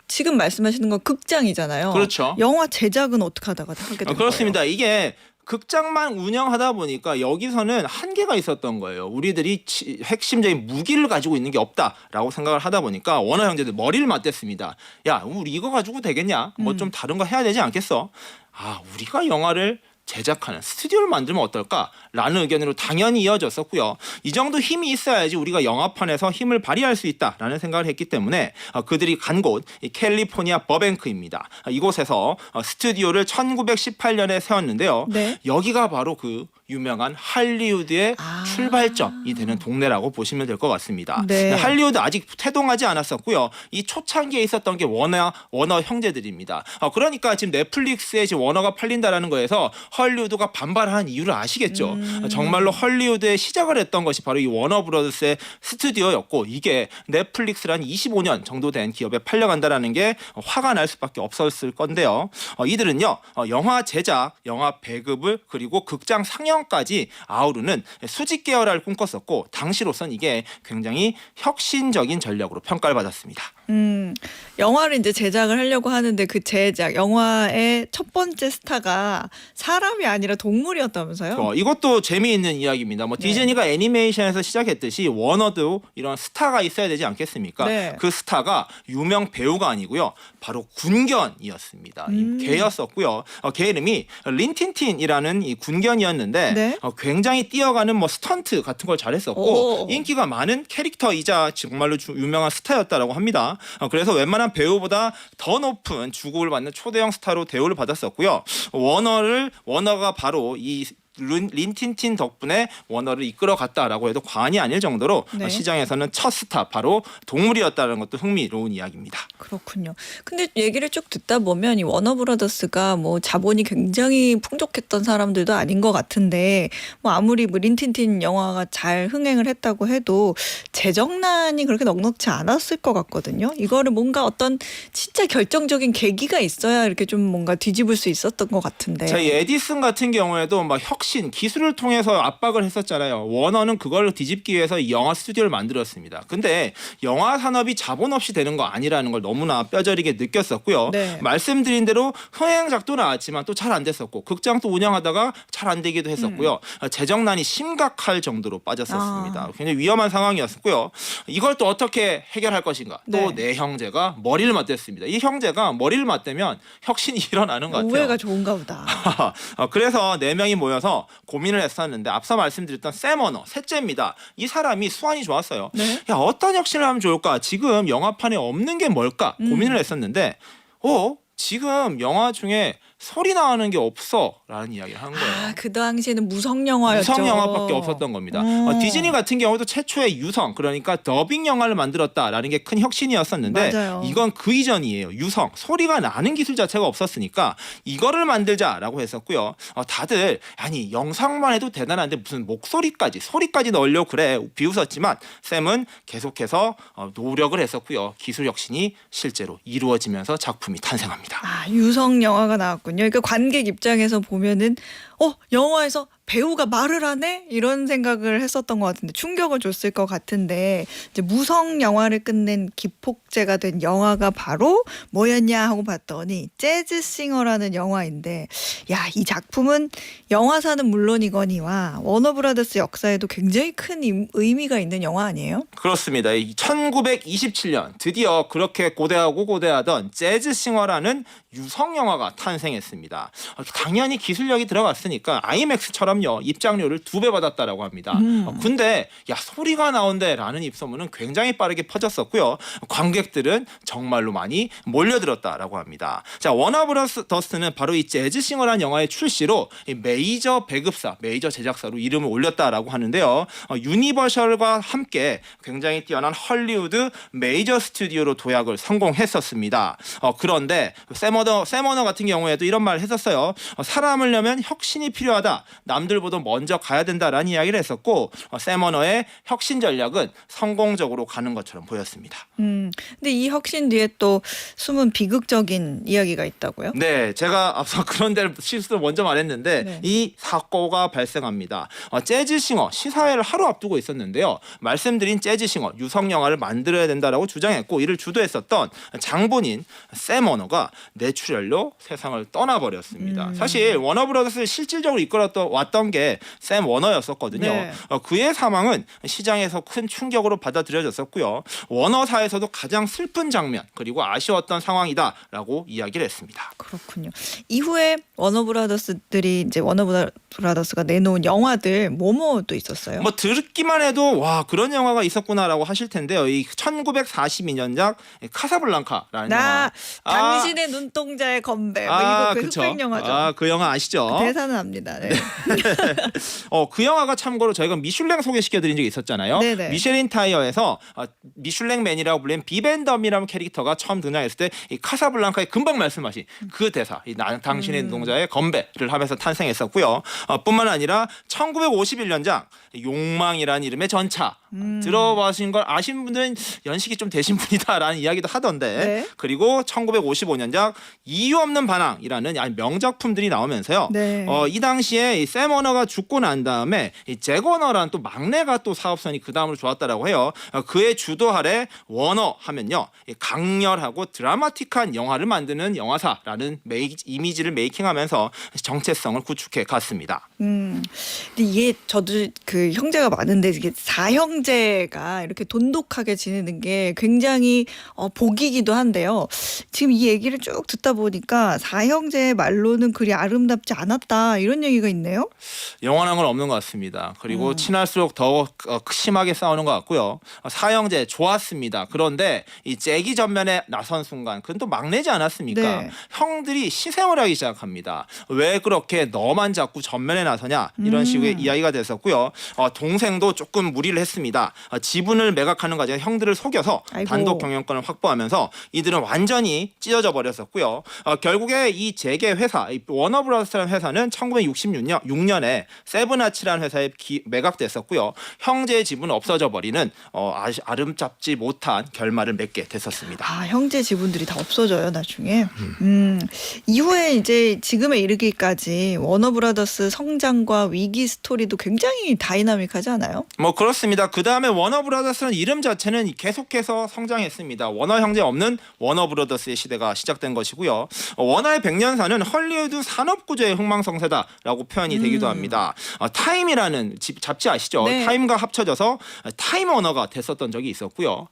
지금 말씀하시는 건 극장이잖아요. 그렇죠. 영화 제작은 어떻게 하다가 하게 된 거예요? 그렇습니다. 이게 극장만 운영하다 보니까 여기서는 한계가 있었던 거예요. 우리들이 핵심적인 무기를 가지고 있는 게 없다라고 생각을 하다 보니까 워너 형제들 머리를 맞댔습니다. 야, 우리 이거 가지고 되겠냐? 뭐 좀 다른 거 해야 되지 않겠어? 아, 우리가 영화를 제작하는 스튜디오를 만들면 어떨까라는 의견으로 당연히 이어졌었고요. 이 정도 힘이 있어야지 우리가 영화판에서 힘을 발휘할 수 있다라는 생각을 했기 때문에 그들이 간 곳 캘리포니아 버뱅크입니다. 이곳에서 스튜디오를 1918년에 세웠는데요. 네. 여기가 바로 그 유명한 할리우드의 출발점이 되는 동네라고 보시면 될 것 같습니다. 네. 할리우드 아직 태동하지 않았었고요. 이 초창기에 있었던 게 워너 형제들입니다. 그러니까 지금 넷플릭스에 지금 워너가 팔린다라는 거에서 헐리우드가 반발한 이유를 아시겠죠. 정말로 헐리우드에 시작을 했던 것이 바로 이 워너 브라더스의 스튜디오였고 이게 넷플릭스란 25년 정도 된 기업에 팔려간다라는 게 화가 날 수밖에 없었을 건데요. 이들은요. 영화 제작, 영화 배급을 그리고 극장 상영까지 아우르는 수직 계열화를 꿈꿨었고 당시로선 이게 굉장히 혁신적인 전략으로 평가를 받았습니다. 영화를 이제 제작을 하려고 하는데 그 제작 영화의 첫 번째 스타가 사람이 아니라 동물이었다면서요? 이것도 재미있는 이야기입니다. 뭐 디즈니가 애니메이션에서 시작했듯이 워너도 이런 스타가 있어야 되지 않겠습니까? 네. 그 스타가 유명 배우가 아니고요. 바로 군견이었습니다. 개였었고요. 개 이름이 린틴틴이라는 이 군견이었는데 네. 굉장히 뛰어가는 뭐 스턴트 같은 걸 잘했었고 오. 인기가 많은 캐릭터이자 정말로 유명한 스타였다라고 합니다. 그래서 웬만한 배우보다 더 높은 주목을 받는 초대형 스타로 대우를 받았었고요. 워너가 바로 이 린틴틴 덕분에 워너를 이끌어갔다라고 해도 과언이 아닐 정도로 네. 시장에서는 첫 스타 바로 동물이었다는 것도 흥미로운 이야기입니다. 그렇군요. 근데 얘기를 쭉 듣다 보면 이 워너브라더스가 뭐 자본이 굉장히 풍족했던 사람들도 아닌 것 같은데 뭐 아무리 뭐 린틴틴 영화가 잘 흥행을 했다고 해도 재정난이 그렇게 넉넉지 않았을 것 같거든요. 이거를 뭔가 어떤 진짜 결정적인 계기가 있어야 이렇게 좀 뭔가 뒤집을 수 있었던 것 같은데. 자, 이 에디슨 같은 경우에도 막 혁신, 기술을 통해서 압박을 했었잖아요. 워너는 그걸 뒤집기 위해서 이 영화 스튜디오를 만들었습니다. 근데 영화 산업이 자본 없이 되는 거 아니라는 걸 너무나 뼈저리게 느꼈었고요. 네. 말씀드린 대로 흥행작도 나왔지만 또 잘 안 됐었고 극장도 운영하다가 잘 안 되기도 했었고요. 재정난이 심각할 정도로 빠졌었습니다. 굉장히 위험한 상황이었고요. 이걸 또 어떻게 해결할 것인가? 네. 또 네 형제가 머리를 맞댔습니다. 이 형제가 머리를 맞대면 혁신이 일어나는 것 같아요. 우애가 좋은가 보다. 그래서 네 명이 모여서 고민을 했었는데 앞서 말씀드렸던 샘 워너 셋째입니다. 이 사람이 수완이 좋았어요. 네. 야, 어떤 혁신을 하면 좋을까? 지금 영화판에 없는 게 뭘까? 고민을 했었는데 지금 영화 중에 소리 나는 게 없어라는 이야기를 한 거예요. 아, 그 당시에는 무성 영화였죠. 유성 영화밖에 없었던 겁니다. 디즈니 같은 경우도 최초의 유성, 그러니까 더빙 영화를 만들었다라는 게 큰 혁신이었었는데 맞아요. 이건 그 이전이에요. 유성, 소리가 나는 기술 자체가 없었으니까 이거를 만들자라고 했었고요. 다들 아니 영상만 해도 대단한데 무슨 목소리까지 소리까지 넣으려고 그래 비웃었지만 샘은 계속해서 노력을 했었고요. 기술 혁신이 실제로 이루어지면서 작품이 탄생합니다. 아, 유성 영화가 나왔군요. 그러니까 관객 입장에서 보면은 영화에서 배우가 말을 하네? 이런 생각을 했었던 것 같은데 충격을 줬을 것 같은데 이제 무성 영화를 끝낸 기폭제가 된 영화가 바로 뭐였냐 하고 봤더니 재즈싱어라는 영화인데 야, 이 작품은 영화사는 물론이거니와 워너브라더스 역사에도 굉장히 큰 의미가 있는 영화 아니에요? 그렇습니다. 1927년 드디어 그렇게 고대하던 재즈싱어라는 유성 영화가 탄생했습니다. 당연히 기술력이 들어갔으니까 아이맥스처럼요 입장료를 2배 받았다라고 합니다. 근데 야 소리가 나온대라는 입소문은 굉장히 빠르게 퍼졌었고요. 관객들은 정말로 많이 몰려들었다라고 합니다. 자, 워너브라더스는 바로 이 재즈싱어라는 영화의 출시로 이 메이저 배급사, 메이저 제작사로 이름을 올렸다라고 하는데요. 유니버셜과 함께 굉장히 뛰어난 헐리우드 메이저 스튜디오로 도약을 성공했었습니다. 그런데 샘 워너 같은 경우에도 이런 말을 했었어요. 사람을 내면 혁신이 필요하다. 남들보다 먼저 가야 된다라는 이야기를 했었고 샘 워너의 혁신 전략은 성공적으로 가는 것처럼 보였습니다. 근데 이 혁신 뒤에 또 숨은 비극적인 이야기가 있다고요? 네, 제가 앞서 그런 데를 실수로 먼저 말했는데 네. 이 사고가 발생합니다. 재즈싱어 시사회를 하루 앞두고 있었는데요. 말씀드린 재즈싱어 유성 영화를 만들어야 된다라고 주장했고 이를 주도했었던 장본인 샘 워너가 뇌출혈로 세상을 떠나버렸습니다. 사실 워너브라더스를 실질적으로 이끌어왔던 게 샘 워너였었거든요. 네. 그의 사망은 시장에서 큰 충격으로 받아들여졌었고요. 워너사에서도 가장 슬픈 장면 그리고 아쉬웠던 상황이다라고 이야기를 했습니다. 그렇군요. 이후에 워너브라더스가 내놓은 영화들 뭐뭐 또 있었어요? 뭐 듣기만 해도 와 그런 영화가 있었구나라고 하실 텐데요. 이 1942년작 카사블랑카라는 영화. 당신의 눈동자의 건배. 이거 그 그쵸. 흑백 영화죠. 그 영화 아시죠? 대사는 압니다. 네. 그 영화가 참고로 저희가 미슐랭 소개시켜드린 적이 있었잖아요. 네네. 미쉐린 타이어에서 미슐랭맨이라고 불리는 비벤덤이라는 캐릭터가 처음 등장했을 때 이 카사블랑카에 금방 말씀하신 그 대사, 당신의 눈동자의 건배를 하면서 탄생했었고요. 뿐만 아니라 1951년작 욕망이라는 이름의 전차 들어보신 걸 아시는 분들은 연식이 좀 되신 분이다라는 이야기도 하던데 네. 그리고 1955년작 이유 없는 반항이라는 명작품들이 나오면서요. 네. 이 당시에 샘 워너가 죽고 난 다음에 이 잭 워너라는 또 막내가 또 사업선이 그 다음으로 좋았다라고 해요. 그의 주도 아래 워너 하면요 강렬하고 드라마틱한 영화를 만드는 영화사라는 이미지를 메이킹하면서 정체성을 구축해 갔습니다. 근데 이게 저도 그 형제가 많은데 이게 사형제가 이렇게 돈독하게 지내는 게 굉장히 복이기도 한데요. 지금 이 얘기를 쭉 듣다 보니까 사형제의 말로는 그리 아름답지 않았다 이런 얘기가 있네요. 영원한 건 없는 것 같습니다. 그리고 친할수록 더 심하게 싸우는 것 같고요. 사형제 좋았습니다. 그런데 이 잭이 전면에 나선 순간 그건 또 막내지 않았습니까? 네. 형들이 시샘을 하기 시작합니다. 왜 그렇게 너만 자꾸 전면에 나서냐 이런 식의 이야기가 됐었고요. 동생도 조금 무리를 했습니다. 지분을 매각하는 과정에 형들을 속여서 아이고. 단독 경영권을 확보하면서 이들은 완전히 찢어져 버렸었고요. 결국에 이 잭의 회사 워너브라더스라는 회사는 1966년에 세븐아치라는 회사에 매각됐었고요. 형제의 지분은 없어져 버리는 아름답지 못한 결말을 맺게 됐었습니다. 형제 지분들이 다 없어져요 나중에. 이후에 이제 지금에 이르기까지 워너브라더스 성장과 위기 스토리도 굉장히 다이나믹하지 않아요? 뭐 그렇습니다. 그 다음에 워너브라더스는 이름 자체는 계속해서 성장했습니다. 워너 형제 없는 워너브라더스의 시대가 시작된 것이고요. 워너의 백년사는 헐리우드 산업구조의 흥망성쇠다라고 표현이 되기도 합니다. 타임이라는 잡지 아시죠? 네. 타임과 합쳐져서 타임 워너가 됐었던 적이 있었고요.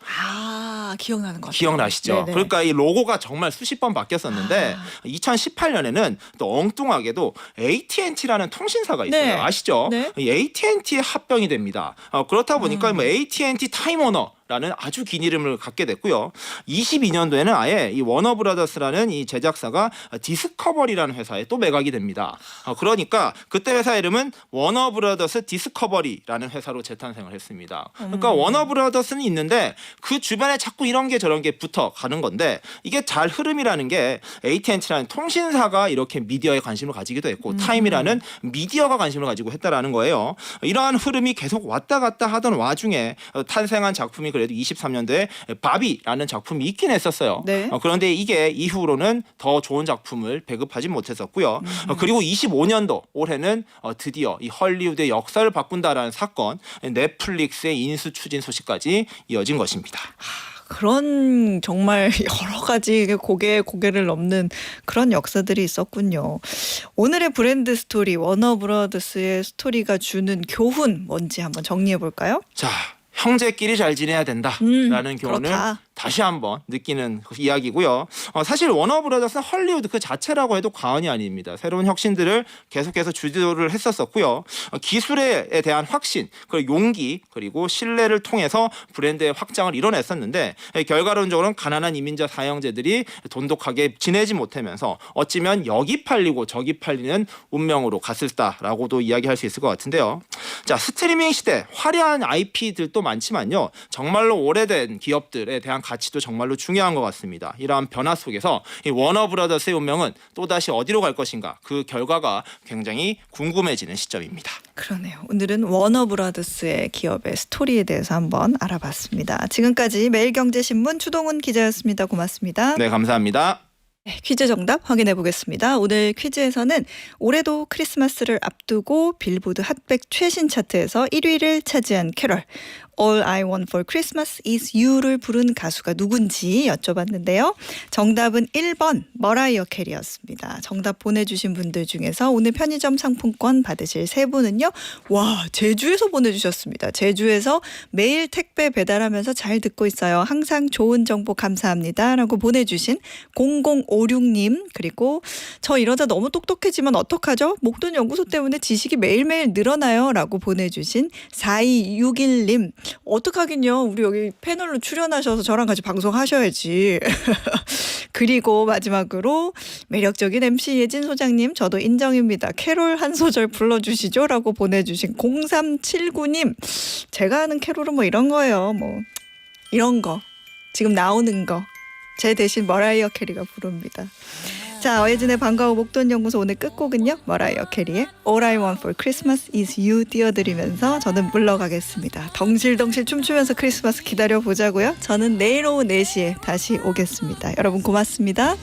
기억나는 것 같아요. 기억나시죠? 네네. 그러니까 이 로고가 정말 수십 번 바뀌었었는데 2018년에는 또 엉뚱하게도 AT&T라는 통신사가 있어요. 네. 아시죠? 네. 이 AT&T에 합병이 됩니다. 그렇다 보니까 뭐 AT&T 타임 워너 스튜디오라는 아주 긴 이름을 갖게 됐고요. 22년도에는 아예 이 워너브라더스라는 이 제작사가 디스커버리라는 회사에 또 매각이 됩니다. 그러니까 그때 회사 이름은 워너브라더스 디스커버리라는 회사로 재탄생을 했습니다. 그러니까 워너브라더스는 있는데 그 주변에 자꾸 이런 게 저런 게 붙어 가는 건데 이게 잘 흐름이라는 게 AT&T라는 통신사가 이렇게 미디어에 관심을 가지기도 했고 타임이라는 미디어가 관심을 가지고 했다라는 거예요. 이러한 흐름이 계속 왔다 갔다 하던 와중에 탄생한 작품이 그래도 23년도에 바비라는 작품이 있긴 했었어요. 네. 그런데 이게 이후로는 더 좋은 작품을 배급하지 못했었고요. 그리고 25년도 올해는 드디어 이 헐리우드의 역사를 바꾼다라는 사건, 넷플릭스의 인수 추진 소식까지 이어진 것입니다. 그런 정말 여러 가지 고개를 넘는 그런 역사들이 있었군요. 오늘의 브랜드 스토리 워너브라더스의 스토리가 주는 교훈 뭔지 한번 정리해 볼까요? 자, 형제끼리 잘 지내야 된다라는 교훈을 그렇다. 다시 한번 느끼는 이야기고요. 사실 워너브라더스는 헐리우드 그 자체라고 해도 과언이 아닙니다. 새로운 혁신들을 계속해서 주도를 했었었고요. 기술에 대한 확신, 그리고 용기, 그리고 신뢰를 통해서 브랜드의 확장을 이뤄냈었는데 결과론적으로는 가난한 이민자 사형제들이 돈독하게 지내지 못하면서 어찌면 여기 팔리고 저기 팔리는 운명으로 갔을다라고도 이야기할 수 있을 것 같은데요. 자, 스트리밍 시대 화려한 IP들도 많지만요. 정말로 오래된 기업들에 대한 가치도 정말로 중요한 것 같습니다. 이러한 변화 속에서 이 워너브라더스의 운명은 또다시 어디로 갈 것인가 그 결과가 굉장히 궁금해지는 시점입니다. 그러네요. 오늘은 워너브라더스의 기업의 스토리에 대해서 한번 알아봤습니다. 지금까지 매일경제신문 추동훈 기자였습니다. 고맙습니다. 네, 감사합니다. 네, 퀴즈 정답 확인해 보겠습니다. 오늘 퀴즈에서는 올해도 크리스마스를 앞두고 빌보드 핫백 최신 차트에서 1위를 차지한 캐럴 All I Want for Christmas is You를 부른 가수가 누군지 여쭤봤는데요. 정답은 1번 머라이어 캐리였습니다. 정답 보내주신 분들 중에서 오늘 편의점 상품권 받으실 세 분은요. 와, 제주에서 보내주셨습니다. 제주에서 매일 택배 배달하면서 잘 듣고 있어요. 항상 좋은 정보 감사합니다. 라고 보내주신 0056님 그리고 저 이러다 너무 똑똑해지면 어떡하죠? 목돈 연구소 때문에 지식이 매일매일 늘어나요. 라고 보내주신 4261님 어떡하긴요. 우리 여기 패널로 출연하셔서 저랑 같이 방송하셔야지. 그리고 마지막으로 매력적인 MC 예진 소장님 저도 인정입니다. 캐롤 한 소절 불러주시죠. 라고 보내주신 0379님 제가 아는 캐롤은 뭐 이런 거예요. 뭐 이런 거 지금 나오는 거 제 대신 머라이어 캐리가 부릅니다. 자, 어예진의 방과후 목돈연구소 오늘 끝곡은요. 머라이어 캐리의 All I Want for Christmas is You 띄워드리면서 저는 물러가겠습니다. 덩실덩실 춤추면서 크리스마스 기다려보자고요. 저는 내일 오후 4시에 다시 오겠습니다. 여러분 고맙습니다.